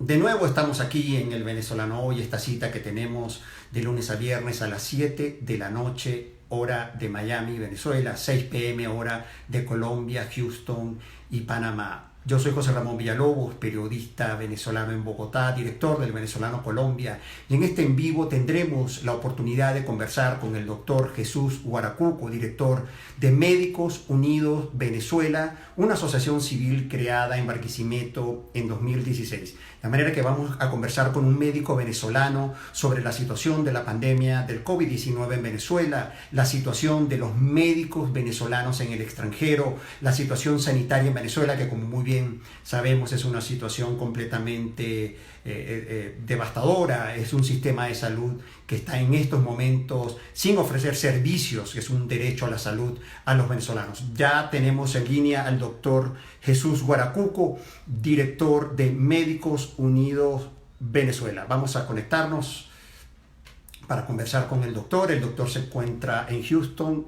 De nuevo estamos aquí en El Venezolano Hoy, esta cita que tenemos de lunes a viernes a las 7 de la noche, hora de Miami, Venezuela, 6 p.m. hora de Colombia, Houston y Panamá. Yo soy José Ramón Villalobos, periodista venezolano en Bogotá, director del Venezolano Colombia, y en este en vivo tendremos la oportunidad de conversar con el doctor Jesús Guaracuco, director de Médicos Unidos Venezuela, una asociación civil creada en Barquisimeto en 2016. De manera que vamos a conversar con un médico venezolano sobre la situación de la pandemia del COVID-19 en Venezuela, la situación de los médicos venezolanos en el extranjero, la situación sanitaria en Venezuela, que como muy bien sabemos es una situación completamente devastadora. Es un sistema de salud que está en estos momentos sin ofrecer servicios, que es un derecho a la salud a los venezolanos. Ya tenemos en línea al doctor Jesús Guaracuco, director de Médicos Unidos Venezuela. Vamos a conectarnos para conversar con el doctor. El doctor se encuentra en Houston.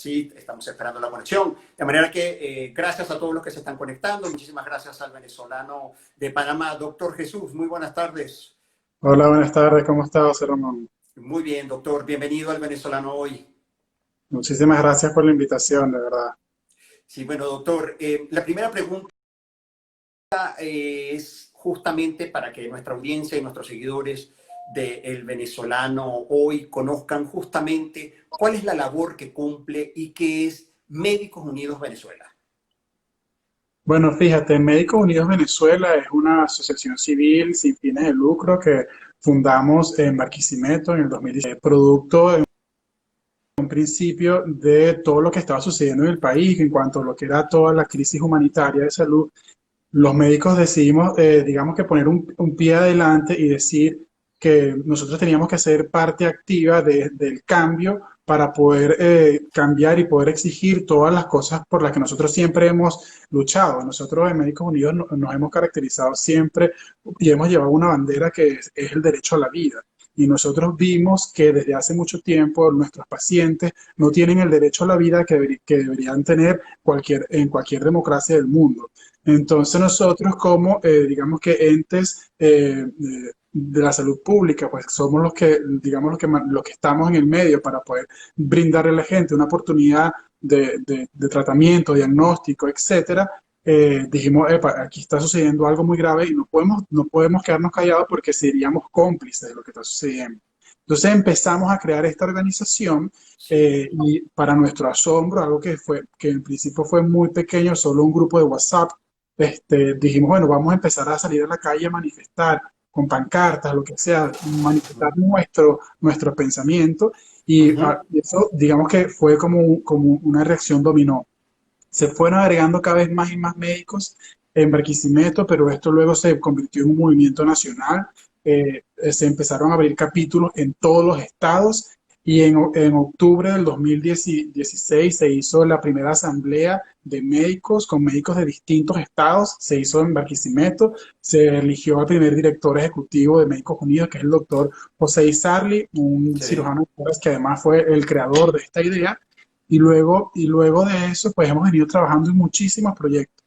Sí, estamos esperando la conexión. De manera que gracias a todos los que se están conectando. Muchísimas gracias al venezolano de Panamá, doctor Jesús. Muy buenas tardes. Hola, buenas tardes, ¿cómo está, José Ramón? Muy bien, doctor. Bienvenido al venezolano hoy. Muchísimas gracias por la invitación, de verdad. Sí, bueno, doctor, la primera pregunta es justamente para que nuestra audiencia y nuestros seguidores de El Venezolano Hoy conozcan justamente cuál es la labor que cumple y qué es Médicos Unidos Venezuela. Bueno, fíjate, Médicos Unidos Venezuela es una asociación civil sin fines de lucro que fundamos en Barquisimeto en el 2017, producto en un principio de todo lo que estaba sucediendo en el país en cuanto a lo que era toda la crisis humanitaria de salud. Los médicos decidimos, digamos que poner un pie adelante y decir que nosotros teníamos que ser parte activa del cambio para poder cambiar y poder exigir todas las cosas por las que nosotros siempre hemos luchado. Nosotros en Médicos Unidos nos hemos caracterizado siempre y hemos llevado una bandera que es el derecho a la vida. Y nosotros vimos que desde hace mucho tiempo nuestros pacientes no tienen el derecho a la vida que deberían tener en cualquier democracia del mundo. Entonces nosotros como, digamos que entes de la salud pública, pues somos los que, digamos, los que estamos en el medio para poder brindarle a la gente una oportunidad de tratamiento, diagnóstico, etcétera. Dijimos, epa, aquí está sucediendo algo muy grave y no podemos quedarnos callados porque seríamos cómplices de lo que está sucediendo. Entonces empezamos a crear esta organización Sí. y para nuestro asombro, algo que en principio fue muy pequeño, solo un grupo de WhatsApp, dijimos, bueno, vamos a empezar a salir a la calle a manifestar con pancartas, lo que sea, manifestar nuestro pensamiento y eso, digamos que fue como una reacción dominó. Se fueron agregando cada vez más y más médicos en Barquisimeto, pero esto luego se convirtió en un movimiento nacional. Se empezaron a abrir capítulos en todos los estados y en octubre del 2016 se hizo la primera asamblea de médicos con médicos de distintos estados. Se hizo en Barquisimeto. Se eligió al primer director ejecutivo de Médicos Unidos, que es el doctor José Izarli, un Sí. cirujano que además fue el creador de esta idea. Y luego de eso, pues hemos venido trabajando en muchísimos proyectos.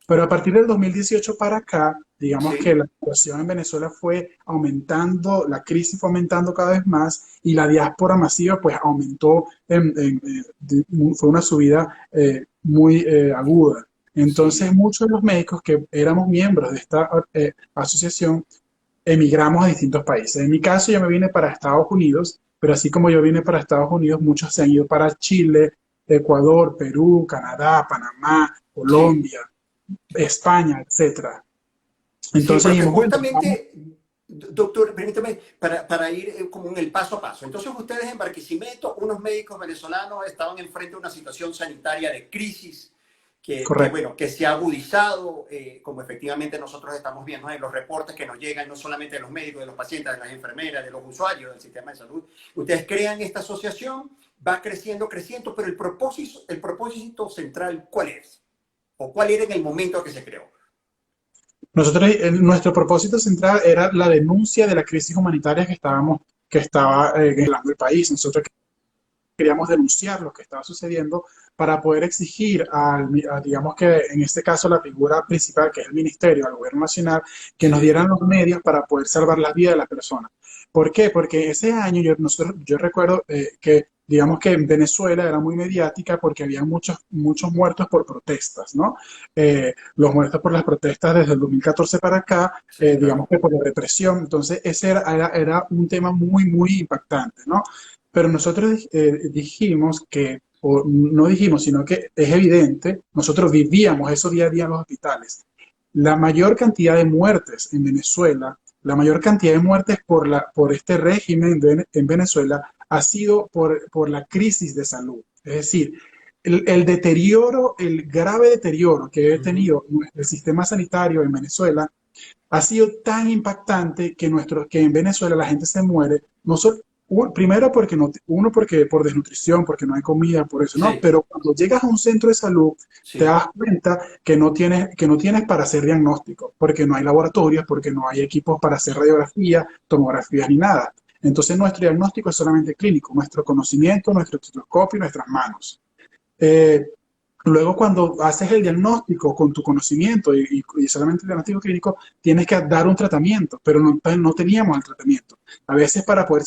Pero a partir del 2018 para acá, digamos que Sí. la situación en Venezuela fue aumentando, la crisis fue aumentando cada vez más y la diáspora masiva pues aumentó, fue una subida muy aguda. Entonces Sí. muchos de los médicos que éramos miembros de esta asociación emigramos a distintos países. En mi caso, yo me vine para Estados Unidos, pero así como yo vine para Estados Unidos, muchos se han ido para Chile, Ecuador, Perú, Canadá, Panamá, Sí. Colombia, España, etcétera. Sí, Entonces porque dijimos, bueno, vamos. justamente, doctor, permítame, para ir como en el paso a paso. Entonces ustedes en Barquisimeto, unos médicos venezolanos estaban enfrente de una situación sanitaria de crisis Correcto. bueno, que se ha agudizado, como efectivamente nosotros estamos viendo en los reportes que nos llegan, no solamente de los médicos, de los pacientes, de las enfermeras, de los usuarios del sistema de salud. Ustedes crean esta asociación, va creciendo, creciendo, pero el propósito central, ¿cuál es? ¿O cuál era en el momento que se creó? Nosotros, nuestro propósito central era la denuncia de la crisis humanitaria que estaba el país. Nosotros queríamos denunciar lo que estaba sucediendo para poder exigir digamos que en este caso la figura principal, que es el ministerio, al gobierno nacional, que nos sí, dieran los medios para poder salvar las vidas de las personas. ¿Por qué? Porque ese año yo recuerdo que, digamos que en Venezuela era muy mediática porque había muchos muertos por protestas, ¿no? Los muertos por las protestas desde el 2014 para acá, sí, claro. digamos que por la represión. Entonces, ese era un tema muy impactante, ¿no? Pero nosotros dijimos que, o no dijimos, sino que es evidente, nosotros vivíamos eso día a día en los hospitales. La mayor cantidad de muertes en Venezuela, la mayor cantidad de muertes por este régimen en Venezuela ha sido por la crisis de salud. Es decir, el deterioro, el grave deterioro que ha Ujú. tenido el sistema sanitario en Venezuela ha sido tan impactante que en Venezuela la gente se muere, no solo, primero porque no, uno porque por desnutrición, porque no hay comida, por eso, ¿no? Sí, Pero cuando llegas a un centro de salud, te sí, das cuenta que no tienes para hacer diagnóstico, porque no hay laboratorios, porque no hay equipos para hacer radiografía, tomografías ni nada. Entonces nuestro diagnóstico es solamente clínico, nuestro conocimiento, nuestro estetoscopio y nuestras manos. Eh, Luego, cuando haces el diagnóstico con tu conocimiento y solamente el diagnóstico clínico, tienes que dar un tratamiento, pero no teníamos el tratamiento. A veces para poder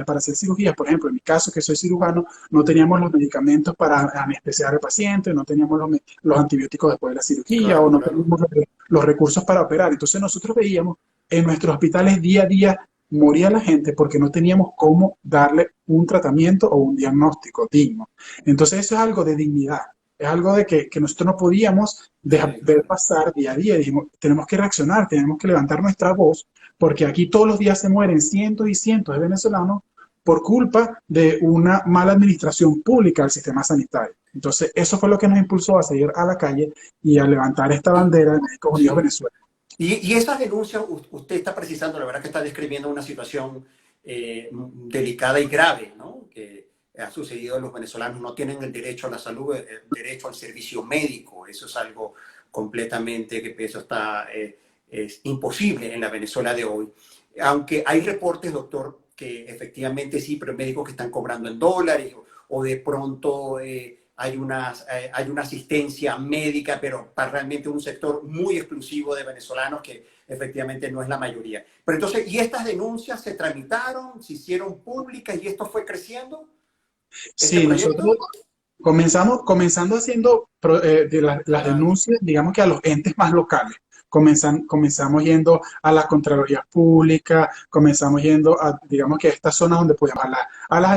para hacer cirugías, por ejemplo, en mi caso que soy cirujano, no teníamos los medicamentos para anestesiar al paciente, no teníamos los antibióticos después de la cirugía o claro, no claro. teníamos los recursos para operar. Entonces nosotros veíamos en nuestros hospitales día a día moría la gente porque no teníamos cómo darle un tratamiento o un diagnóstico digno. Entonces eso es algo de dignidad, es algo de que nosotros no podíamos Sí, ver claro. pasar día a día. Dijimos, tenemos que reaccionar, tenemos que levantar nuestra voz, porque aquí todos los días se mueren cientos y cientos de venezolanos por culpa de una mala administración pública del sistema sanitario. Entonces, eso fue lo que nos impulsó a salir a la calle y a levantar esta Y, bandera de Médicos Unidos sí. Venezuela. Y esas denuncias, usted está precisando, la verdad que está describiendo una situación delicada y grave, ¿no? Que ha sucedido, los venezolanos no tienen el derecho a la salud, el derecho al servicio médico. Eso es algo completamente que eso está, es imposible en la Venezuela de hoy. Aunque hay reportes, doctor, que efectivamente sí, pero médicos que están cobrando en dólares o de pronto hay una asistencia médica, pero para realmente un sector muy exclusivo de venezolanos que efectivamente no es la mayoría. Pero entonces, ¿y estas denuncias se tramitaron, se hicieron públicas y esto fue creciendo, este Sí, nosotros proyecto? comenzando haciendo las Ajá. denuncias, digamos que a los entes más locales. Comenzamos yendo a las Contralorías Públicas, comenzamos yendo a, digamos que a estas zonas donde podíamos, a las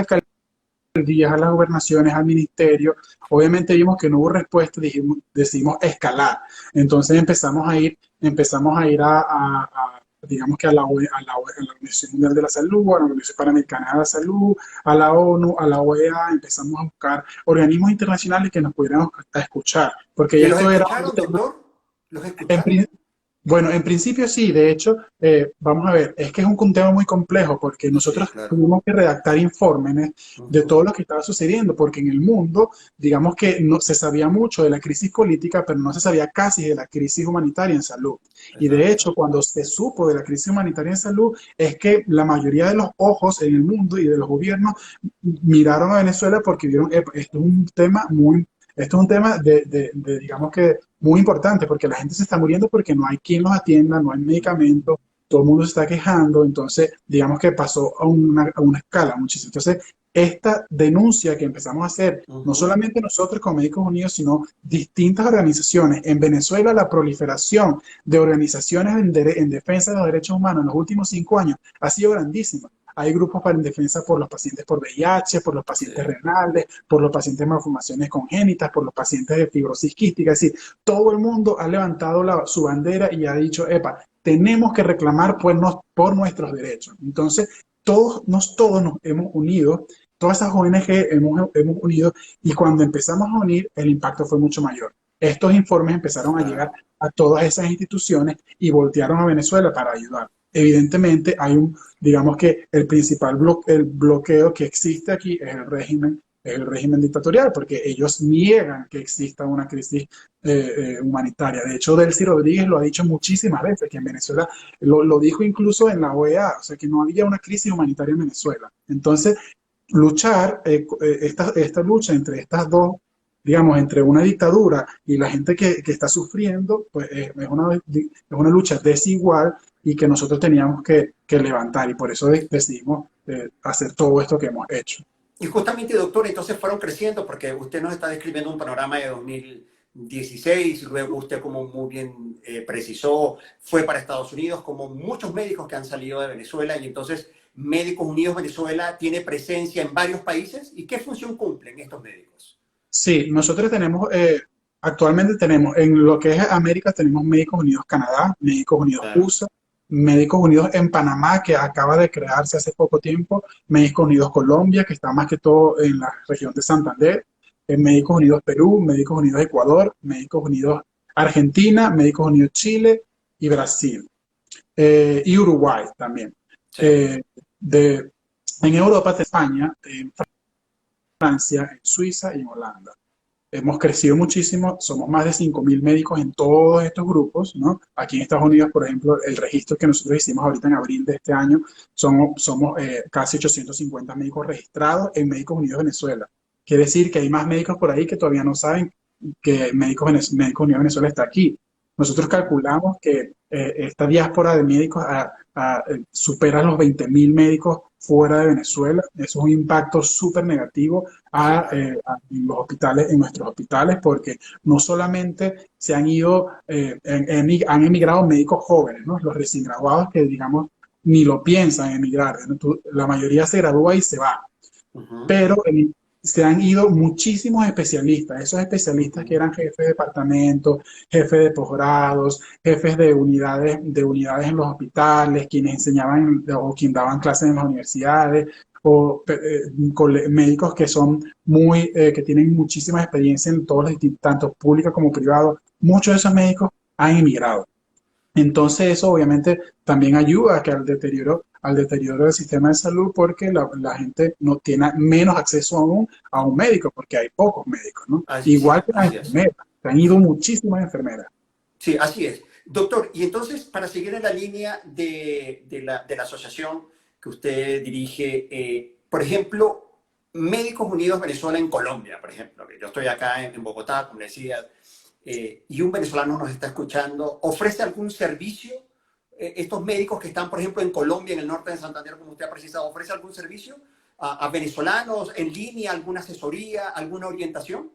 alcaldías, a las gobernaciones, al ministerio. Obviamente vimos que no hubo respuesta, decidimos escalar. Entonces empezamos a ir digamos que a la Organización Mundial de la Salud, a la Organización Panamericana de la Salud, a la ONU, a la OEA, empezamos a buscar organismos internacionales que nos pudieran escuchar, porque ¿Y los esto era un escucharon, tema, doctor? ¿Los en, escucharon? pri- bueno, en principio sí, de hecho, vamos a ver, es que es un tema muy complejo porque Sí, nosotros claro. tuvimos que redactar informes de Ujú. todo lo que estaba sucediendo, porque en el mundo, digamos que no, se sabía mucho de la crisis política, pero no se sabía casi de la crisis humanitaria en salud. Y de Exacto. hecho, cuando se supo de la crisis humanitaria en salud, es que la mayoría de los ojos en el mundo y de los gobiernos miraron a Venezuela porque vieron, esto es un tema esto es un tema digamos que muy importante porque la gente se está muriendo porque no hay quien los atienda, no hay medicamentos, todo el mundo se está quejando, entonces digamos que pasó a una escala muchísimo. Entonces, esta denuncia que empezamos a hacer, no Ujú. solamente nosotros como Médicos Unidos, sino distintas organizaciones. En Venezuela, la proliferación de organizaciones en defensa de los derechos humanos en los últimos 5 años ha sido grandísima. Hay grupos para en defensa por los pacientes por VIH, por los pacientes Sí. renales, por los pacientes de malformaciones congénitas, por los pacientes de fibrosis quística. Es decir, todo el mundo ha levantado su bandera y ha dicho, epa, tenemos que reclamar por nuestros derechos. Entonces, todos nos hemos unido, todas esas ONG hemos unido y cuando empezamos a unir, el impacto fue mucho mayor. Estos informes empezaron a llegar Claro. a todas esas instituciones y voltearon a Venezuela para ayudar. Evidentemente, digamos que el bloqueo que existe aquí es el régimen dictatorial, porque ellos niegan que exista una crisis humanitaria. De hecho, Delcy Rodríguez lo ha dicho muchísimas veces, que en Venezuela, lo dijo incluso en la OEA, o sea, que no había una crisis humanitaria en Venezuela. Entonces, luchar, esta lucha entre estas dos, digamos, entre una dictadura y la gente que está sufriendo, pues es una lucha desigual y que nosotros teníamos que levantar y por eso decidimos hacer todo esto que hemos hecho. Y justamente, doctor, entonces fueron creciendo porque usted nos está describiendo un panorama de 2016, luego usted, como muy bien precisó, fue para Estados Unidos, como muchos médicos que han salido de Venezuela, y entonces Médicos Unidos Venezuela tiene presencia en varios países. ¿Y qué función cumplen estos médicos? Sí, nosotros tenemos, actualmente tenemos, en lo que es América, tenemos Médicos Unidos Canadá, Médicos Unidos Claro. USA, Médicos Unidos en Panamá, que acaba de crearse hace poco tiempo, Médicos Unidos Colombia, que está más que todo en la región de Santander, Médicos Unidos Perú, Médicos Unidos Ecuador, Médicos Unidos Argentina, Médicos Unidos Chile y Brasil, y Uruguay también. Sí. En Europa, en España, en Francia, en Suiza y en Holanda. Hemos crecido muchísimo, somos más de 5.000 médicos en todos estos grupos, ¿no? Aquí en Estados Unidos, por ejemplo, el registro que nosotros hicimos ahorita en abril de este año, somos casi 850 médicos registrados en Médicos Unidos Venezuela. Quiere decir que hay más médicos por ahí que todavía no saben que Médicos Unidos Venezuela está aquí. Nosotros calculamos que esta diáspora de médicos supera los 20.000 médicos fuera de Venezuela. Eso es un impacto súper negativo Sí, claro. a los hospitales, en nuestros hospitales, porque no solamente se han ido, han emigrado médicos jóvenes, ¿no? Los recién graduados que, digamos, ni lo piensan emigrar, ¿no? La mayoría se gradúa y se va, Uh-huh, pero se han ido muchísimos especialistas, esos especialistas que uh-huh. eran jefes de departamento, jefes de posgrados, jefes de unidades en los hospitales, quienes enseñaban o quienes daban clases en las universidades, o médicos que son que tienen muchísima experiencia en todos los tanto públicos como privados. Muchos de esos médicos han emigrado. Entonces eso obviamente también ayuda a que al deterioro del sistema de salud porque la gente no tiene menos acceso aún a un médico porque hay pocos médicos, ¿no? Sí, Igual que las así es. enfermeras, se han ido muchísimas enfermeras. Sí, así es. Doctor, y entonces, para seguir en la línea de la asociación que usted dirige, por ejemplo, Médicos Unidos Venezuela en Colombia, por ejemplo, que yo estoy acá en Bogotá, como decía, y un venezolano nos está escuchando, ¿ofrece algún servicio? Estos médicos que están, por ejemplo, en Colombia, en el norte de Santander, como usted ha precisado, ¿ofrece algún servicio a venezolanos en línea, alguna asesoría, alguna orientación?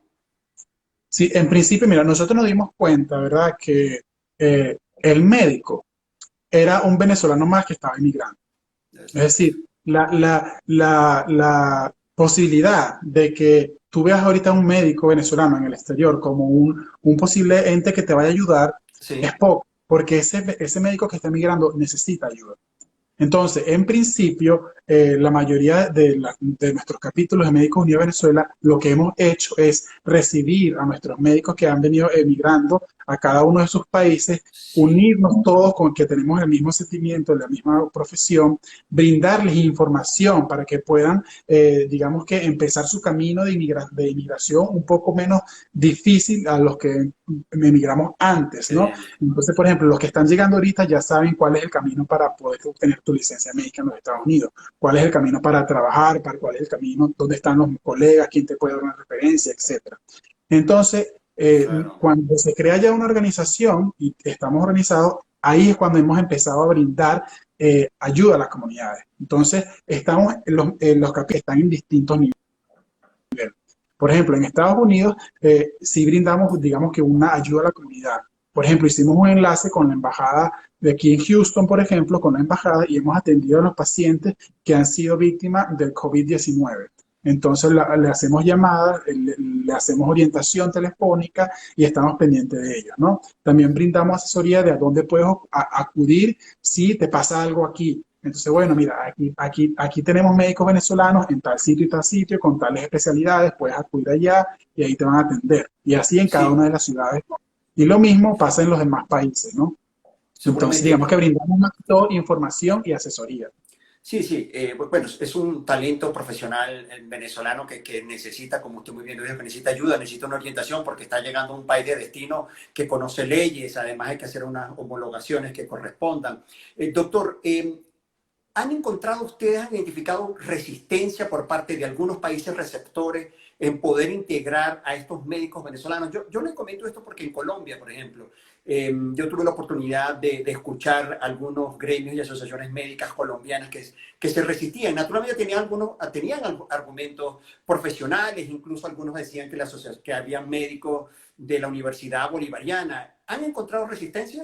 Sí, en principio, mira, nosotros nos dimos cuenta, ¿verdad?, que el médico era un venezolano más que estaba emigrando. Es Exacto. decir, la posibilidad de que tú veas ahorita a un médico venezolano en el exterior como un posible ente que te vaya a ayudar es Sí, poco, porque ese médico que está emigrando necesita ayuda. Entonces, en principio, la mayoría de nuestros capítulos de Médicos Unidos de Venezuela, lo que hemos hecho es recibir a nuestros médicos que han venido emigrando a cada uno de sus países, sí, unirnos todos con que tenemos el mismo sentimiento, la misma profesión, brindarles información para que puedan, digamos que, empezar su camino de inmigración un poco menos difícil a los que emigramos antes, ¿no? excelente. Entonces, por ejemplo, los que están llegando ahorita ya saben cuál es el camino para poder obtener tu licencia médica en los Estados Unidos, cuál es el camino para trabajar, cuál es el camino, dónde están los colegas, quién te puede dar una referencia, etcétera. Entonces, Claro. cuando se crea ya una organización y estamos organizados, ahí es cuando hemos empezado a brindar ayuda a las comunidades. Entonces, estamos los capítulos están en distintos niveles. Por ejemplo, en Estados Unidos sí brindamos, digamos que una ayuda a la comunidad. Por ejemplo, hicimos un enlace con la embajada de aquí en Houston, por ejemplo, con la embajada y hemos atendido a los pacientes que han sido víctimas del COVID-19. Entonces le hacemos llamadas, le hacemos orientación telefónica y estamos pendientes de ellos, ¿no? También brindamos asesoría de a dónde puedes acudir si te pasa algo aquí. Entonces, bueno, mira, aquí tenemos médicos venezolanos en tal sitio y tal sitio, con tales especialidades, puedes acudir allá y ahí te van a atender. Y así en cada una Sí, de las ciudades. Y lo mismo pasa en los demás países, ¿no? Entonces, digamos seguramente. que brindamos más que todo información y asesoría. Sí, sí, bueno, es un talento profesional venezolano que necesita, como usted muy bien lo dijo, que necesita ayuda, necesita una orientación porque está llegando a un país de destino que conoce leyes, además hay que hacer unas homologaciones que correspondan. Doctor, ¿Han encontrado ustedes, han identificado resistencia por parte de algunos países receptores en poder integrar a estos médicos venezolanos? Yo les comento esto porque en Colombia, por ejemplo, yo tuve la oportunidad de escuchar algunos gremios y asociaciones médicas colombianas que se resistían. Naturalmente tenían argumentos profesionales, incluso algunos decían que había médicos de la Universidad Bolivariana. ¿Han encontrado resistencia?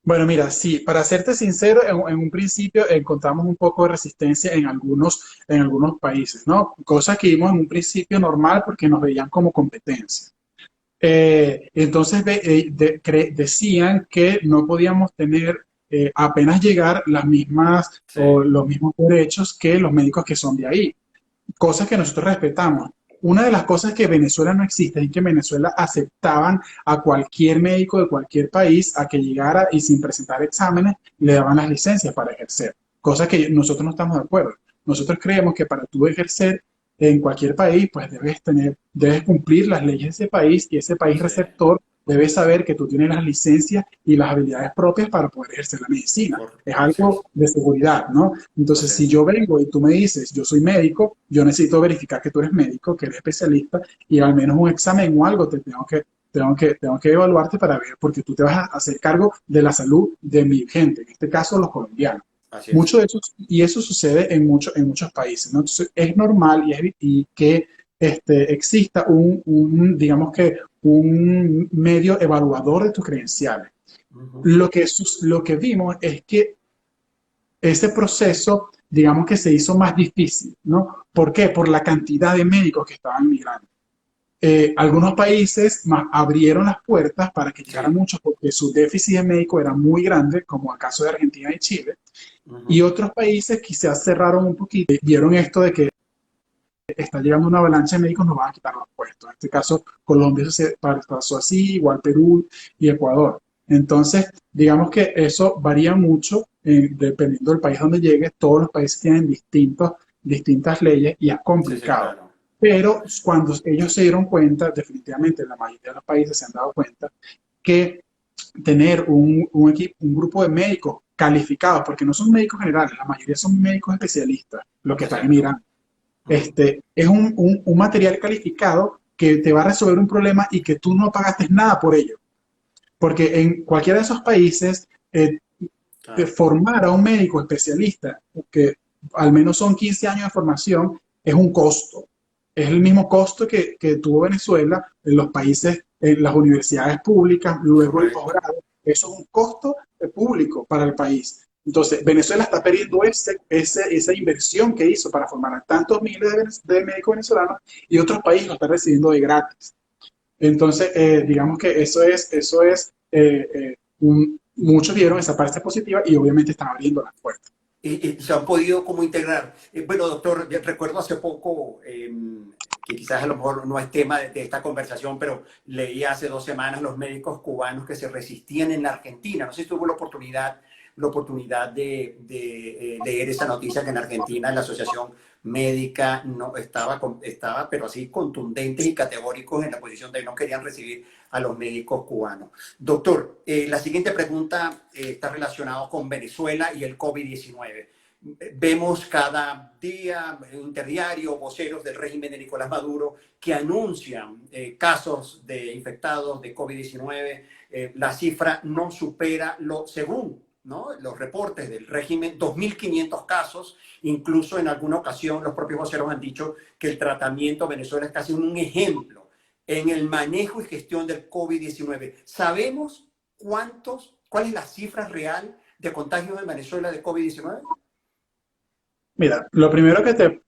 Bueno, mira, sí, para serte sincero, en un principio encontramos un poco de resistencia en algunos países, ¿no? Cosas que vimos en un principio normal porque nos veían como competencia. Entonces decían que no podíamos tener apenas llegar las mismas Sí, o los mismos derechos que los médicos que son de ahí, cosas que nosotros respetamos. Una de las cosas que Venezuela no existe es que en Venezuela aceptaban a cualquier médico de cualquier país a que llegara y sin presentar exámenes le daban las licencias para ejercer, cosa que nosotros no estamos de acuerdo. Nosotros creemos que para tú ejercer en cualquier país, pues debes cumplir las leyes de ese país y ese país sí, receptor debe saber que tú tienes las licencias y las habilidades propias para poder ejercer la medicina. Es así es, algo de seguridad, ¿no? Entonces, así si es. yo vengo y tú me dices, yo soy médico, yo necesito verificar que tú eres médico, que eres especialista y al menos un examen o algo tengo que evaluarte para ver, porque tú te vas a hacer cargo de la salud de mi gente, en este caso los colombianos. Así es. Mucho de eso, y eso sucede en muchos países, ¿no? Entonces, es normal y que exista digamos que, un medio evaluador de tus credenciales. Ujú. Lo que vimos es que ese proceso, digamos que se hizo más difícil, ¿no? ¿Por qué? Por la cantidad de médicos que estaban migrando. Algunos países abrieron las puertas para que llegaran Sí. muchos porque su déficit de médicos era muy grande, como el caso de Argentina y Chile, y Ujú. otros países quizás cerraron un poquito, vieron esto de que está llegando una avalancha de médicos, nos van a quitar los puestos. En este caso, Colombia se pasó así, igual Perú y Ecuador. Entonces, digamos que eso varía mucho dependiendo del país donde llegues. Todos los países tienen distintas leyes y es Sí, sí, complicado. claro. Pero cuando ellos se dieron cuenta, definitivamente la mayoría de los países se han dado cuenta que tener un grupo de médicos calificados, porque no son médicos generales, la mayoría son médicos especialistas, los que Es están cierto. emigrando Ujú. es un material calificado que te va a resolver un problema y que tú no pagaste nada por ello. Porque en cualquiera de esos países, Claro. formar a un médico especialista, que al menos son 15 años de formación, es un costo. Es el mismo costo que tuvo Venezuela en los países, en las universidades públicas, luego el Correcto. posgrado. Eso es un costo público para el país. Entonces, Venezuela está perdiendo esa inversión que hizo para formar a tantos miles de médicos venezolanos y otros países lo están recibiendo de gratis. Entonces, digamos que muchos vieron esa parte positiva y obviamente están abriendo las puertas. Y se han podido como integrar. Bueno, doctor, recuerdo hace poco, que quizás a lo mejor no es tema de esta conversación, pero leí hace 2 semanas los médicos cubanos que se resistían en la Argentina. No sé si tuvo la oportunidad de leer esa noticia que en Argentina la Asociación Médica no estaba, pero así contundentes y categóricos en la posición de que no querían recibir a los médicos cubanos. Doctor, la siguiente pregunta está relacionada con Venezuela y el COVID-19. Vemos cada día, interdiario, voceros del régimen de Nicolás Maduro que anuncian casos de infectados de COVID-19. La cifra no supera según, ¿no?, los reportes del régimen, 2.500 casos. Incluso en alguna ocasión los propios voceros han dicho que el tratamiento en Venezuela es casi un ejemplo en el manejo y gestión del COVID-19. ¿Sabemos cuál es la cifra real de contagios en Venezuela de COVID-19? Mira, lo primero que te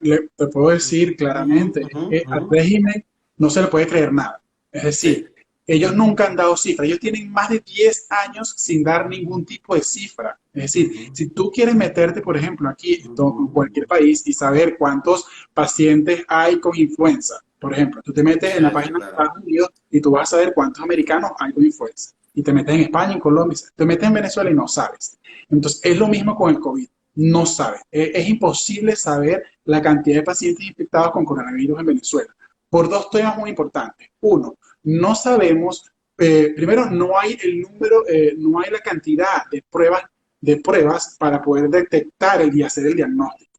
puedo Ujú, decir ujú, claramente es ujú, que al ujú. régimen no se le puede creer nada. Es decir, Sí. ellos nunca han dado cifras. Ellos tienen más de 10 años sin dar ningún tipo de cifra. Es decir, Ujú, si tú quieres meterte, por ejemplo, aquí en ujú. cualquier país y saber cuántos pacientes hay con influenza, por ejemplo, tú te metes Sí, en la sí, página de claro. Estados Unidos y tú vas a saber cuántos americanos hay con influenza. Y te metes en España, en Colombia, te metes en Venezuela y no sabes. Entonces, es lo mismo con el COVID, no sabe. Es imposible saber la cantidad de pacientes infectados con coronavirus en Venezuela. Por dos temas muy importantes. Uno, no sabemos, primero, no hay el número, no hay la cantidad de pruebas de pruebas para poder detectar y hacer el diagnóstico.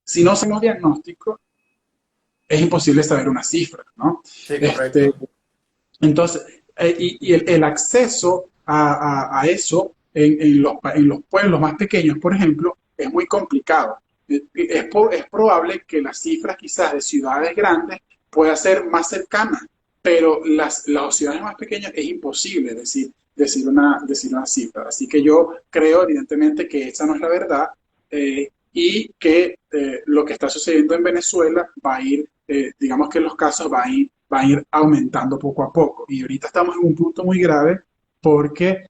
Si no hacemos diagnóstico, es imposible saber una cifra, ¿no? Sí, Este, correcto. entonces, y el acceso a eso en los pueblos más pequeños, por ejemplo, es muy complicado. Es probable que las cifras quizás de ciudades grandes pueda ser más cercanas, pero las ciudades más pequeñas es imposible decir una cifra. Así que yo creo evidentemente que esa no es la verdad, y que lo que está sucediendo en Venezuela va a ir, digamos que los casos van a ir aumentando poco a poco. Y ahorita estamos en un punto muy grave porque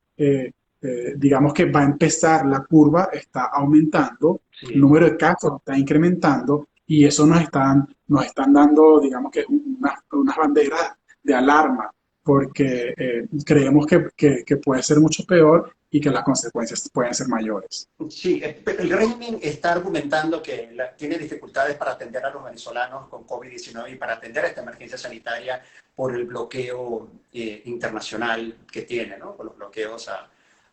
digamos que va a empezar, la curva está aumentando, el Sí. número de casos está incrementando y eso nos están dando, digamos que unas banderas de alarma porque creemos que puede ser mucho peor y que las consecuencias pueden ser mayores. Sí, el régimen está argumentando que tiene dificultades para atender a los venezolanos con COVID-19 y para atender a esta emergencia sanitaria por el bloqueo internacional que tiene, ¿no? Por los bloqueos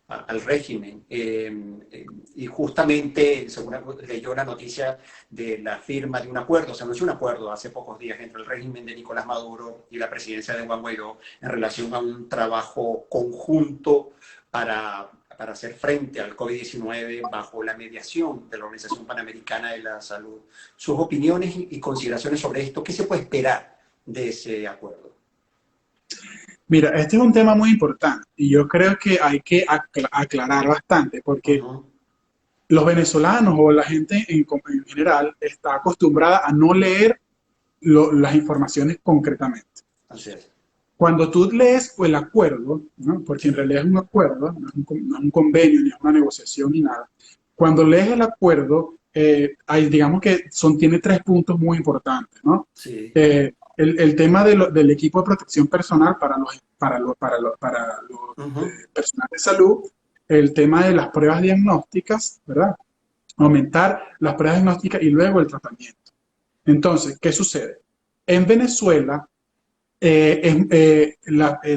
al régimen. Y justamente, según leyó la noticia de la firma de un acuerdo, se anunció un acuerdo hace pocos días entre el régimen de Nicolás Maduro y la presidencia de Juan Guaidó en relación a un trabajo conjunto para hacer frente al COVID-19 bajo la mediación de la Organización Panamericana de la Salud. Sus opiniones y consideraciones sobre esto, ¿qué se puede esperar de ese acuerdo? Mira, este es un tema muy importante y yo creo que hay que aclarar bastante Uh porque -huh. los venezolanos o la gente en general está acostumbrada a no leer las informaciones concretamente. Así es. Cuando tú lees el acuerdo, ¿no? Porque en realidad es un acuerdo, no es un convenio, ni es una negociación, ni nada. Cuando lees el acuerdo, digamos que tiene tres puntos muy importantes, ¿no? Sí. El tema del equipo de protección personal para los Uh -huh. personal de salud, el tema de las pruebas diagnósticas, ¿verdad? Aumentar las pruebas diagnósticas y luego el tratamiento. Entonces, ¿qué sucede? En Venezuela,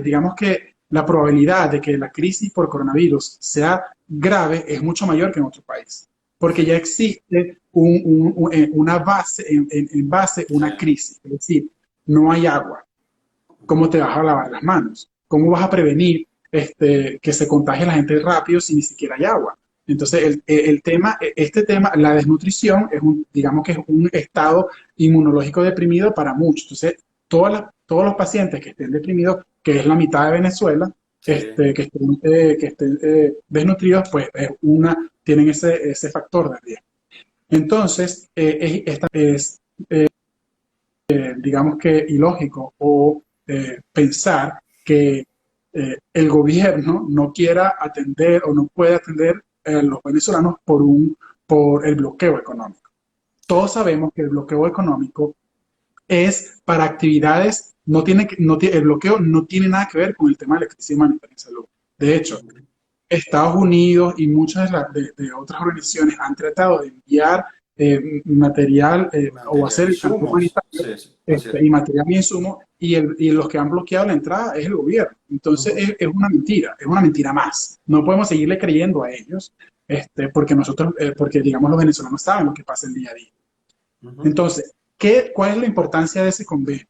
digamos que la probabilidad de que la crisis por coronavirus sea grave es mucho mayor que en otro país, porque ya Sí. existe una base, en base Sí. una crisis, es decir, no hay agua. ¿Cómo te vas a lavar las manos? ¿Cómo vas a prevenir que se contagie la gente rápido si ni siquiera hay agua? Entonces, este tema, la desnutrición, digamos que es un estado inmunológico deprimido para muchos. Entonces, todos los pacientes que estén deprimidos, que es la mitad de Venezuela, Sí. que estén desnutridos, pues tienen ese factor de riesgo. Entonces, esta es digamos que ilógico o pensar que el gobierno no quiera atender o no puede atender a los venezolanos por el bloqueo económico. Sí. Todos sabemos que el bloqueo económico es para actividades, el bloqueo no tiene nada que ver con el tema de la crisis humanitaria en salud. De hecho, Uh -huh. Estados Unidos y muchas de otras organizaciones han tratado de enviar material o Material, hacer el campo insumos. humanitario Sí, sí. Así es. y material y insumo, y los que han bloqueado la entrada es el gobierno. Uh Entonces -huh. es una mentira más. No podemos seguirle creyendo a ellos, porque digamos los venezolanos saben lo que pasa el día a día. Uh -huh. Entonces, ¿cuál es la importancia de ese convenio?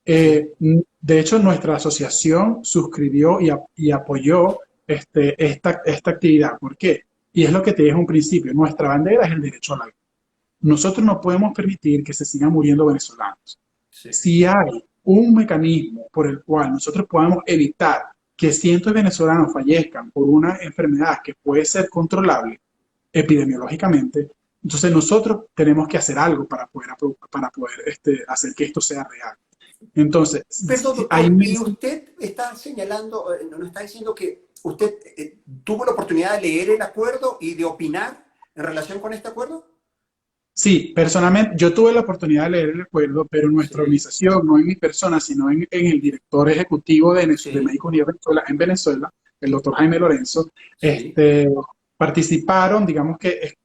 Sí. De hecho, nuestra asociación suscribió y apoyó esta actividad. ¿Por qué? Y es lo que te dije un principio. Nuestra bandera es el derecho a la vida. Nosotros no podemos permitir que se sigan muriendo venezolanos. Sí. Si hay un mecanismo por el cual nosotros podamos evitar que cientos de venezolanos fallezcan por una enfermedad que puede ser controlable epidemiológicamente, entonces nosotros tenemos que hacer algo para poder hacer que esto sea real. Entonces, Perdón, hay doctor, y meses. usted está señalando, nos está diciendo que usted tuvo la oportunidad de leer el acuerdo y de opinar en relación con este acuerdo. Sí, personalmente yo tuve la oportunidad de leer el acuerdo, pero nuestra Sí, organización, no en mi persona, sino en el director ejecutivo de sí, Médicos Unidos Venezuela, en Venezuela, el doctor Jaime Lorenzo, sí. participaron, digamos que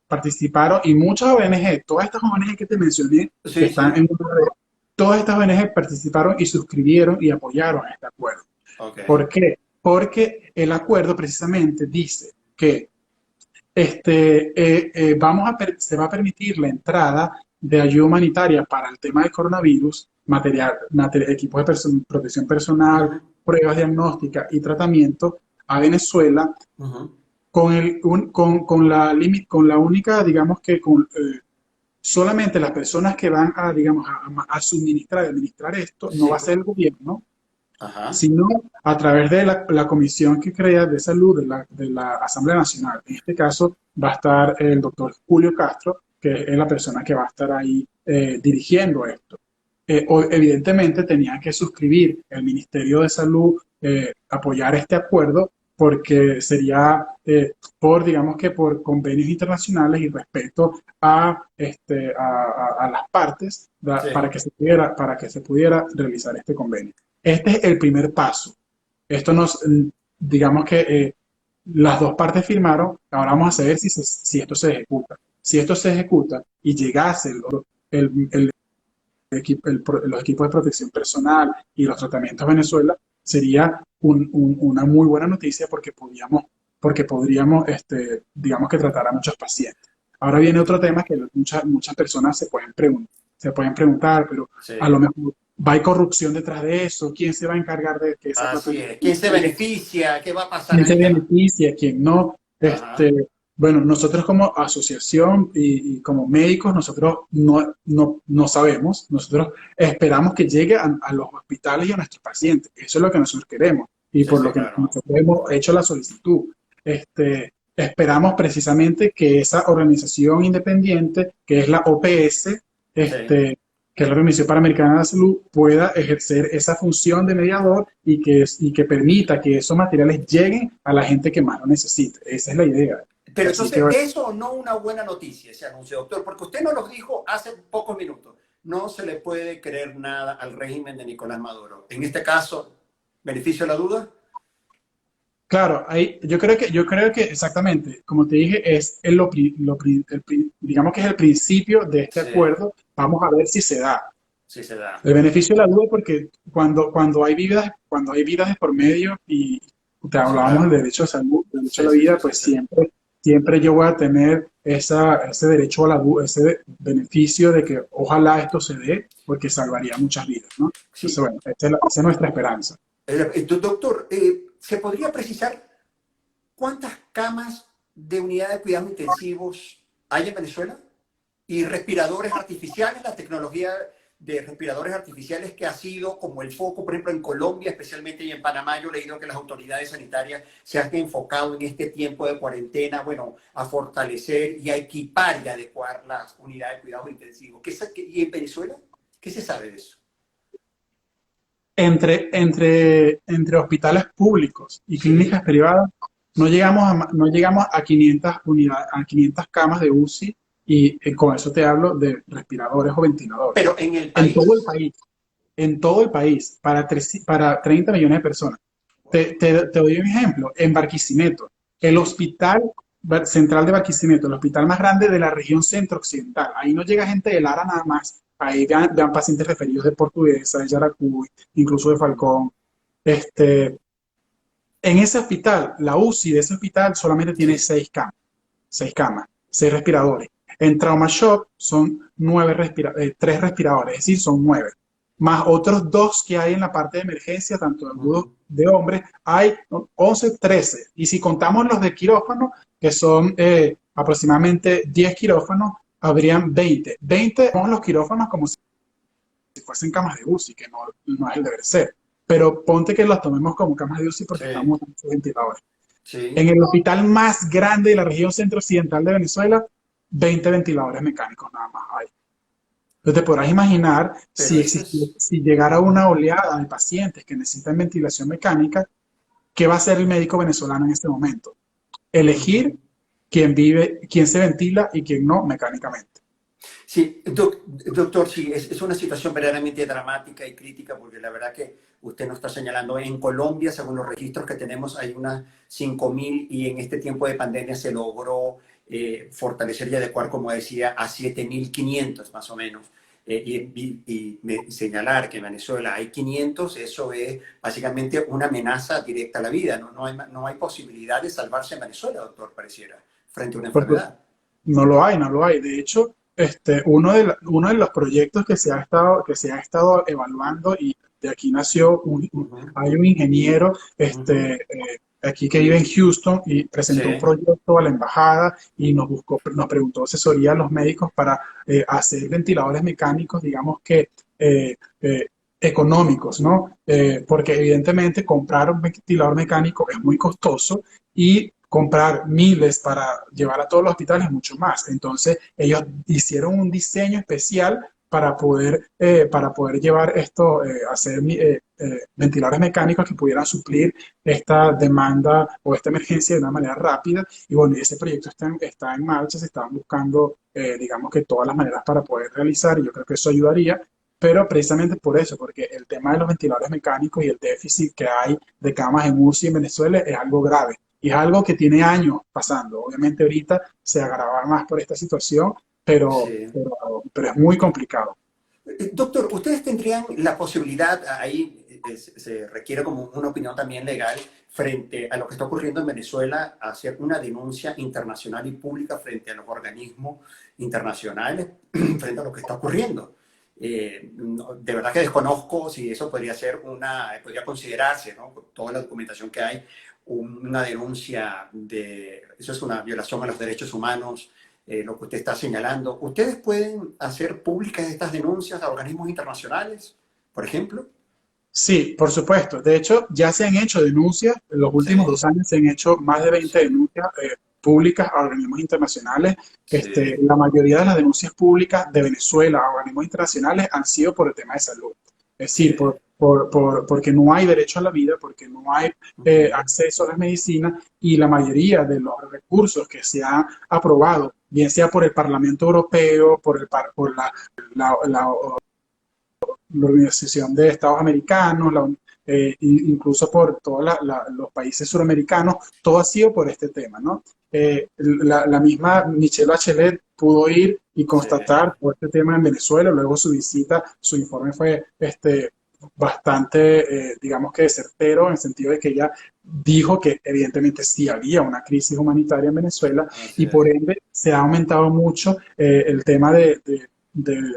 participaron, y muchas ONG, todas estas ONG que te mencioné, que Sí, están sí. en una red, todas estas ONG participaron y suscribieron y apoyaron este acuerdo. Ok. ¿Por qué? Porque el acuerdo precisamente dice que se va a permitir la entrada de ayuda humanitaria para el tema del coronavirus, equipos de protección personal, Ujú, pruebas diagnósticas y tratamiento a Venezuela ujú. con la única, digamos que solamente las personas que van a, digamos, a suministrar y administrar esto no va Sí, a ser el gobierno, ajá. sino a través de la comisión que crea de salud de la Asamblea Nacional. En este caso va a estar el doctor Julio Castro, que es la persona que va a estar ahí dirigiendo esto. Evidentemente tenían que suscribir el Ministerio de Salud, apoyar este acuerdo, porque sería digamos que por convenios internacionales y respeto a las partes Sí, para que se pudiera realizar este convenio. Este es el primer paso. Esto digamos que las dos partes firmaron, ahora vamos a saber si esto se ejecuta. Si esto se ejecuta y llegase el los equipos de protección personal y los tratamientos a Venezuela, sería una muy buena noticia porque podríamos digamos que tratar a muchos pacientes. Ahora viene otro tema que muchas personas se pueden preguntar, pero a sí. lo mejor va a haber corrupción detrás de eso, ¿quién se va a encargar de que esa plata Así es. ¿Quién se beneficia? ¿Qué va a pasar quién se ahí? Ajá. beneficia, quién no? Ajá. Bueno, nosotros como asociación y como médicos, nosotros no sabemos, nosotros esperamos que llegue a los hospitales y a nuestros pacientes. Eso es lo que nosotros queremos y Sí, por sí, lo que claro. nosotros hemos hecho la solicitud. Esperamos precisamente que esa organización independiente, que es la OPS, Sí. que es la Organización Panamericana de la Salud, pueda ejercer esa función de mediador y que permita que esos materiales lleguen a la gente que más lo necesite. Esa es la idea. Pero Así que, entonces, ¿eso o no una buena noticia ese anuncio, doctor? Porque usted nos lo dijo hace pocos minutos. No se le puede creer nada al régimen de Nicolás Maduro. En este caso, beneficio de la duda. claro, yo creo que exactamente, como te dije, es digamos que es el principio de este Sí, acuerdo. Vamos a ver si se da. sí se da. El beneficio de la duda porque cuando hay vidas de por medio y te Sí, hablábamos del claro. derecho a salud, del derecho a Sí, la sí, vida, sí, sí, pues sí. siempre yo voy a tener ese derecho a la duda, ese beneficio de que ojalá esto se dé porque salvaría muchas vidas, ¿no? Entonces, Sí. bueno, esa es nuestra esperanza. Doctor, ¿se podría precisar cuántas camas de unidad de cuidados intensivos hay en Venezuela? Y respiradores artificiales, la tecnología de respiradores artificiales que ha sido como el foco, por ejemplo, en Colombia, especialmente y en Panamá, yo he leído que las autoridades sanitarias se han enfocado en este tiempo de cuarentena, bueno, a fortalecer y a equipar y adecuar las unidades de cuidados intensivos. ¿Y en Venezuela? ¿Qué se sabe de eso? Entre hospitales públicos y Sí, clínicas privadas, no llegamos a 500 unidades, a 500 camas de UCI y con eso te hablo de respiradores o ventiladores. pero en el En todo el país. país, en todo el país, para 30 millones de personas. Te doy un ejemplo, en Barquisimeto, el Sí, hospital central de Barquisimeto, el hospital más grande de la región centro-occidental. Ahí no llega gente de Lara nada más, ahí vean pacientes referidos de Portuguesa, de Yaracuy, incluso de Falcón. Este, en ese hospital, la UCI de ese hospital solamente tiene sí. 6 camas, 6 respiradores. En Trauma Shock son 3 respiradores, es decir, son 9. Más otros 2 que hay en la parte de emergencia, tanto de agudos Uh-huh. de hombres, hay 11, 13. Y si contamos los de quirófano, que son aproximadamente 10 quirófanos, habrían 20. 20 son los quirófanos como si fuesen camas de UCI, que no es el deber ser. Pero ponte que las tomemos como camas de UCI porque Sí, estamos en ventiladores. En sí. el hospital más grande de la región centro-occidental de Venezuela, 20 ventiladores mecánicos nada más hay. Entonces te podrás imaginar Pero eso es. si llegara una oleada de pacientes que necesitan ventilación mecánica, ¿qué va a hacer el médico venezolano en este momento? Elegir Uh-huh. quién se ventila y quién no mecánicamente. Sí, doctor, sí, es una situación verdaderamente dramática y crítica porque la verdad que usted nos está señalando, en Colombia, según los registros que tenemos, hay unas 5.000 y en este tiempo de pandemia se logró fortalecer y adecuar, como decía, a 7.500 más o menos. Señalar que en Venezuela hay 500, eso es básicamente una amenaza directa a la vida. No hay posibilidad de salvarse en Venezuela, doctor, pareciera. frente a una Porque enfermedad. no lo hay, no lo hay. De hecho, uno de los proyectos que se ha estado evaluando y de aquí nació, Ujú, hay un ingeniero ujú. aquí que vive en Houston y presentó un Sí, proyecto a la embajada y nos preguntó asesoría a los médicos para hacer ventiladores mecánicos, digamos que económicos, ¿no? Porque evidentemente comprar un ventilador mecánico es muy costoso y comprar miles para llevar a todos los hospitales es mucho más. Entonces, ellos hicieron un diseño especial para poder llevar esto, hacer ventiladores mecánicos que pudieran suplir esta demanda o esta emergencia de una manera rápida. Y bueno, ese proyecto está en marcha, se están buscando, digamos que todas las maneras para poder realizar, y yo creo que eso ayudaría. Pero precisamente por eso, porque el tema de los ventiladores mecánicos y el déficit que hay de camas en UCI en Venezuela es algo grave. Y es algo que tiene años pasando. Obviamente ahorita se agrava más por esta situación, sí. pero es muy complicado. Doctor, ¿ustedes tendrían la posibilidad, ahí se requiere como una opinión también legal, frente a lo que está ocurriendo en Venezuela, hacer una denuncia internacional y pública frente a los organismos internacionales, frente a lo que está ocurriendo? De verdad que desconozco si eso podría ser podría considerarse, ¿no? Con toda la documentación que hay, una denuncia eso es una violación a los derechos humanos, lo que usted está señalando. ¿Ustedes pueden hacer públicas estas denuncias a organismos internacionales, por ejemplo? Sí, por supuesto. De hecho, ya se han hecho denuncias. En los Sí, últimos 2 años se han hecho más de 20 sí, denuncias públicas a organismos internacionales. sí, La mayoría de las denuncias públicas de Venezuela a organismos internacionales han sido por el tema de salud. Es decir, sí. porque no hay derecho a la vida, porque no hay Ujú. acceso a las medicinas, y la mayoría de los recursos que se han aprobado, bien sea por el Parlamento Europeo, por la la Organización de Estados Americanos, incluso por todos los países suramericanos, todo ha sido por este tema, ¿no? La misma Michelle Bachelet pudo ir y Sí, constatar por este tema en Venezuela, luego su visita, su informe fue bastante, digamos que certero, en el sentido de que ella dijo que evidentemente sí había una crisis humanitaria en Venezuela, así y por es. ende se ha aumentado mucho el tema de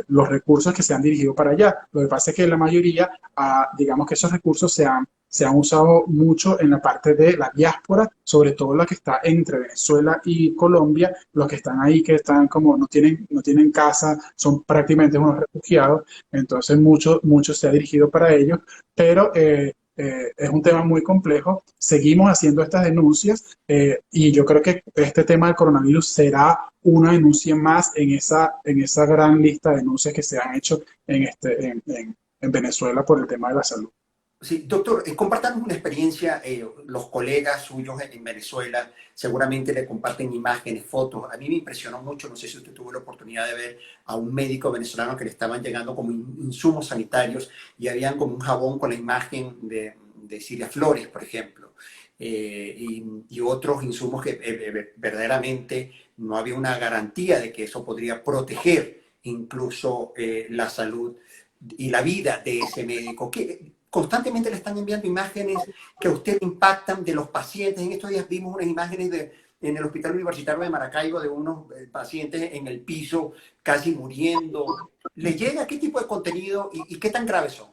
los recursos que se han dirigido para allá. Lo que pasa es que la mayoría, digamos que esos recursos se han usado mucho en la parte de la diáspora, sobre todo la que está entre Venezuela y Colombia, los que están ahí, que están como no tienen casa, son prácticamente unos refugiados, entonces mucho se ha dirigido para ellos, pero es un tema muy complejo. Seguimos haciendo estas denuncias, y yo creo que este tema del coronavirus será una denuncia más en esa gran lista de denuncias que se han hecho en Venezuela por el tema de la salud. Sí, doctor, compártanos una experiencia, los colegas suyos en Venezuela seguramente le comparten imágenes, fotos. A mí me impresionó mucho, no sé si usted tuvo la oportunidad de ver a un médico venezolano que le estaban llegando como insumos sanitarios y habían como un jabón con la imagen de Cilia Flores, por ejemplo, y otros insumos que verdaderamente no había una garantía de que eso podría proteger incluso la salud y la vida de ese médico. Constantemente le están enviando imágenes que a usted le impactan de los pacientes. En estos días vimos unas imágenes en el Hospital Universitario de Maracaibo de unos pacientes en el piso casi muriendo. ¿Le llega qué tipo de contenido y qué tan graves son?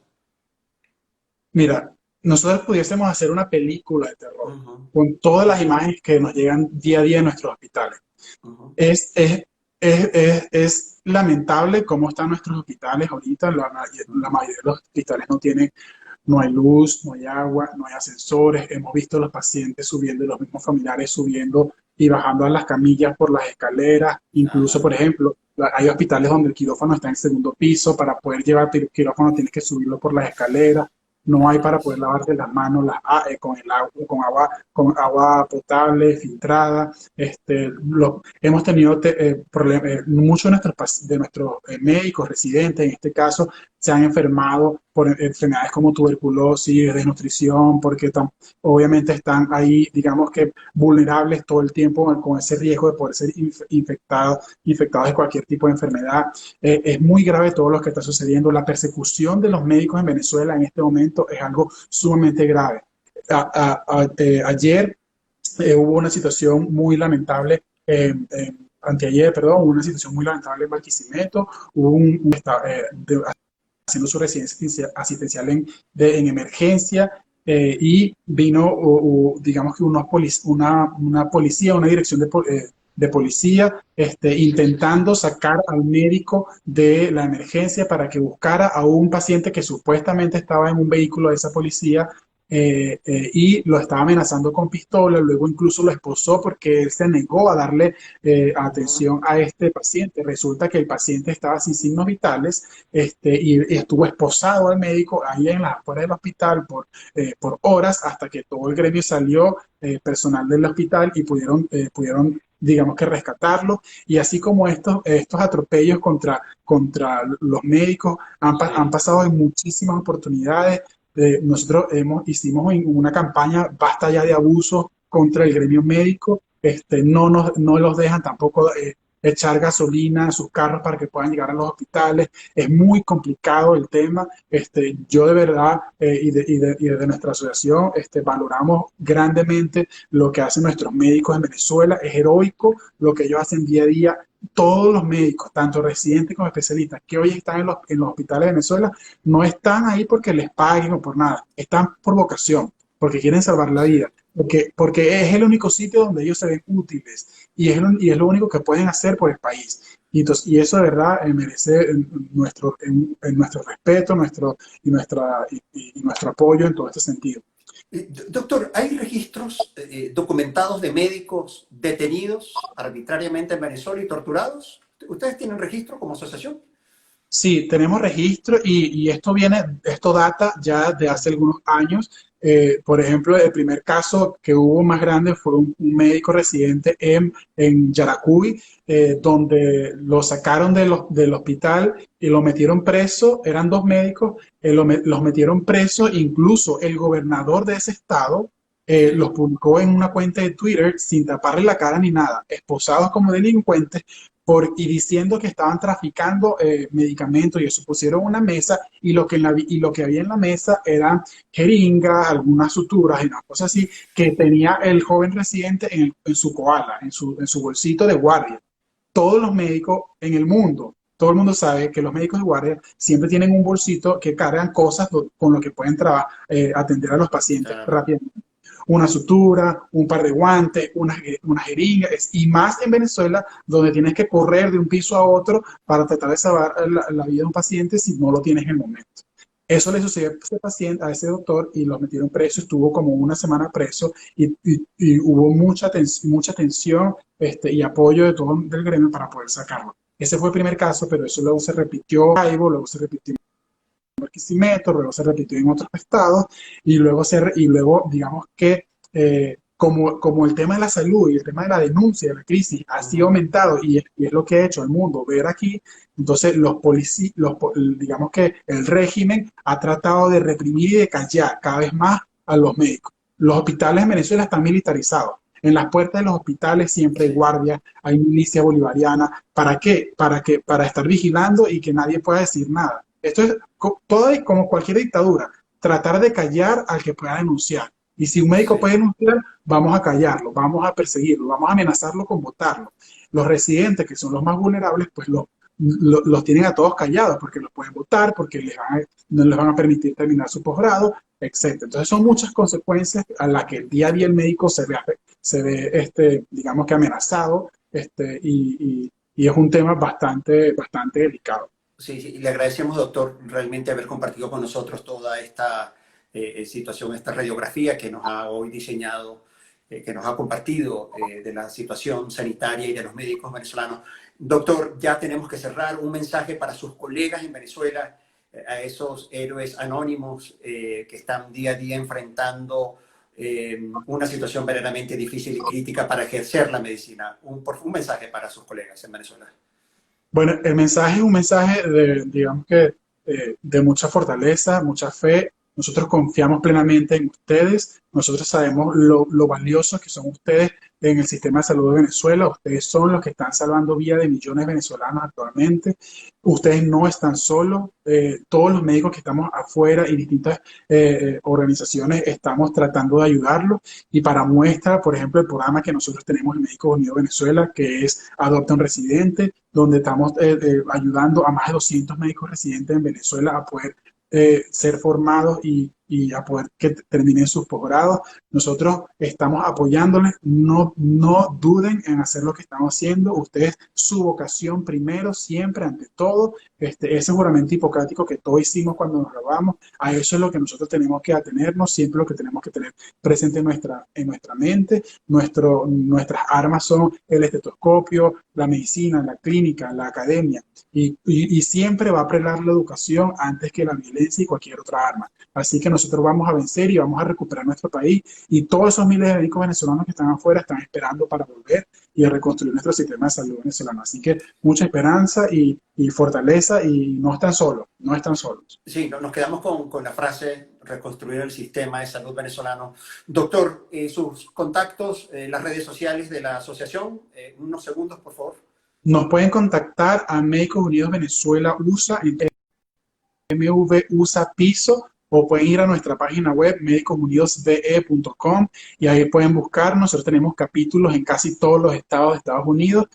Mira, nosotros pudiésemos hacer una película de terror Ujú, con todas las imágenes que nos llegan día a día en nuestros hospitales. ujú. Es, es, es lamentable cómo están nuestros hospitales ahorita. La mayoría de los hospitales no hay luz, no hay agua, no hay ascensores. Hemos visto a los pacientes subiendo, los mismos familiares subiendo y bajando a las camillas por las escaleras. Incluso, por Ajá. ejemplo, hay hospitales donde el quirófano está en el segundo piso. Para poder llevar el quirófano tienes que subirlo por las escaleras. No hay para poder lavarte las manos con el agua, con agua potable, filtrada. Hemos tenido muchos de nuestros médicos residentes, en este caso, se han enfermado por enfermedades como tuberculosis, desnutrición, porque obviamente están ahí, digamos que vulnerables todo el tiempo con ese riesgo de poder ser infectados de cualquier tipo de enfermedad. Es muy grave todo lo que está sucediendo. La persecución de los médicos en Venezuela en este momento es algo sumamente grave. Ayer hubo una situación muy lamentable anteayer, perdón, hubo una situación muy lamentable en Barquisimeto, hubo haciendo su residencia asistencial en emergencia, y vino, digamos que una policía, una dirección de policía, intentando sacar al médico de la emergencia para que buscara a un paciente que supuestamente estaba en un vehículo de esa policía, y lo estaba amenazando con pistola. Luego incluso lo esposó porque él se negó a darle atención a este paciente. Resulta que el paciente estaba sin signos vitales, y estuvo esposado al médico ahí en las afueras del hospital por horas, hasta que todo el gremio salió, personal del hospital, y pudieron digamos que rescatarlo. Y así como estos atropellos contra los médicos han pasado en muchísimas oportunidades. Nosotros hicimos una campaña, basta ya de abusos contra el gremio médico. No los dejan tampoco echar gasolina a sus carros para que puedan llegar a los hospitales. Es muy complicado el tema. Yo de verdad, y desde nuestra asociación, valoramos grandemente lo que hacen nuestros médicos en Venezuela. Es heroico lo que ellos hacen día a día. Todos los médicos, tanto residentes como especialistas, que hoy están en los hospitales de Venezuela, no están ahí porque les paguen o por nada, están por vocación, porque quieren salvar la vida, porque es el único sitio donde ellos se ven útiles, y es lo único que pueden hacer por el país. Y eso de verdad merece nuestro respeto, nuestro apoyo en todo este sentido. Doctor, ¿hay registros documentados de médicos detenidos arbitrariamente en Venezuela y torturados? ¿Ustedes tienen registro como asociación? Sí, tenemos registro, y esto data ya de hace algunos años. Por ejemplo, el primer caso que hubo más grande fue un médico residente en Yaracuy, donde lo sacaron del hospital y lo metieron preso. Eran dos médicos, los metieron preso. Incluso el gobernador de ese estado los publicó en una cuenta de Twitter sin taparle la cara ni nada, esposados como delincuentes, y diciendo que estaban traficando medicamentos. Y eso, pusieron una mesa, y lo que había en la mesa eran jeringas, algunas suturas y unas cosas así que tenía el joven residente en su koala, en su bolsito de guardia. Todos los médicos en el mundo, todo el mundo sabe que los médicos de guardia siempre tienen un bolsito que cargan cosas con lo que pueden atender a los pacientes Claro. rápidamente. Una sutura, un par de guantes, una jeringa, y más en Venezuela, donde tienes que correr de un piso a otro para tratar de salvar la vida de un paciente si no lo tienes en el momento. Eso le sucedió a ese paciente, a ese doctor, y lo metieron preso. Estuvo como una semana preso, y hubo mucha tensión, y apoyo de todo el gremio para poder sacarlo. Ese fue el primer caso, pero eso luego se repitió en Jaibo, luego se repitió en Barquisimeto, luego se repitió en otros estados, y luego digamos que como el tema de la salud y el tema de la denuncia de la crisis ha sido aumentado, y es lo que ha hecho el mundo ver aquí. Entonces digamos que el régimen ha tratado de reprimir y de callar cada vez más a los médicos. Los hospitales en Venezuela están militarizados. En las puertas de los hospitales siempre hay guardias, hay milicia bolivariana. ¿Para qué? Para estar vigilando y que nadie pueda decir nada. Esto es todo como cualquier dictadura, tratar de callar al que pueda denunciar. Y si un médico puede denunciar, vamos a callarlo, vamos a perseguirlo, vamos a amenazarlo con votarlo. Los residentes, que son los más vulnerables, pues los tienen a todos callados, porque los pueden votar, porque no les van a permitir terminar su posgrado, etc. Entonces son muchas consecuencias a las que el día a día el médico se ve digamos que amenazado, y es un tema bastante delicado. Sí, sí, y le agradecemos, doctor, realmente haber compartido con nosotros toda esta situación, esta radiografía que nos ha hoy diseñado, que nos ha compartido de la situación sanitaria y de los médicos venezolanos. Doctor, ya tenemos que cerrar. Un mensaje para sus colegas en Venezuela, a esos héroes anónimos que están día a día enfrentando una situación verdaderamente difícil y crítica para ejercer la medicina. Un mensaje para sus colegas en Venezuela. Bueno, el mensaje es un mensaje digamos que, de mucha fortaleza, mucha fe. Nosotros confiamos plenamente en ustedes. Nosotros sabemos lo valiosos que son ustedes en el sistema de salud de Venezuela. Ustedes son los que están salvando vidas de millones de venezolanos actualmente. Ustedes no están solos. Todos los médicos que estamos afuera y distintas organizaciones estamos tratando de ayudarlos. Y para muestra, por ejemplo, el programa que nosotros tenemos en Médicos Unidos Venezuela, que es Adopta un Residente, donde estamos ayudando a más de 200 médicos residentes en Venezuela a poder ser formados y a poder que terminen sus posgrados. Nosotros estamos apoyándoles, no duden en hacer lo que estamos haciendo. Ustedes, su vocación primero, siempre, ante todo, ese juramento hipocrático que todos hicimos cuando nos grabamos, a eso es lo que nosotros tenemos que atenernos, siempre lo que tenemos que tener presente en nuestra mente. Nuestras armas son el estetoscopio, la medicina, la clínica, la academia, y siempre va a prelar la educación antes que la violencia y cualquier otra arma. Así que nosotros vamos a vencer y vamos a recuperar nuestro país, y todos esos miles de médicos venezolanos que están afuera están esperando para volver y a reconstruir nuestro sistema de salud venezolano. Así que mucha esperanza y fortaleza, y no están solos, no están solos. Sí, nos quedamos con la frase reconstruir el sistema de salud venezolano. Doctor, sus contactos, las redes sociales de la asociación, unos segundos, por favor. Nos pueden contactar a Médicos Unidos Venezuela USA en MV USA Piso, o pueden ir a nuestra página web medicosunidosve.com y ahí pueden buscar. Nosotros tenemos capítulos en casi todos los estados de Estados Unidos.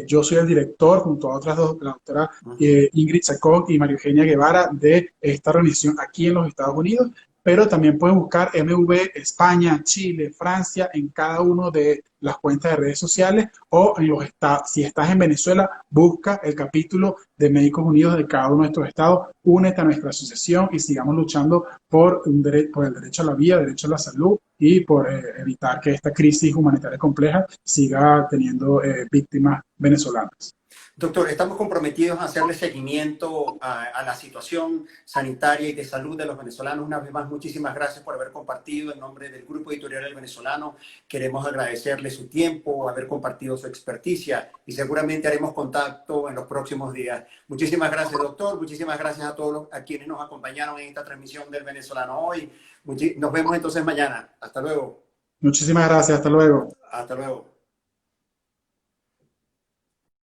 Yo soy el director, junto a otras dos, la doctora Ingrid Chacón y María Eugenia Guevara, de esta organización aquí en los Estados Unidos. Pero también pueden buscar MV España, Chile, Francia en cada uno de las cuentas de redes sociales, o en los estados. Si estás en Venezuela, busca el capítulo de Médicos Unidos de cada uno de estos estados, únete a nuestra asociación y sigamos luchando por el derecho a la vida, derecho a la salud, y por evitar que esta crisis humanitaria compleja siga teniendo víctimas venezolanas. Doctor, estamos comprometidos a hacerle seguimiento a la situación sanitaria y de salud de los venezolanos. Una vez más, muchísimas gracias por haber compartido en nombre del Grupo Editorial El Venezolano. Queremos agradecerle su tiempo, haber compartido su experticia, y seguramente haremos contacto en los próximos días. Muchísimas gracias, doctor. Muchísimas gracias a todos a quienes nos acompañaron en esta transmisión del Venezolano hoy. Nos vemos entonces mañana. Hasta luego. Muchísimas gracias. Hasta luego. Hasta luego.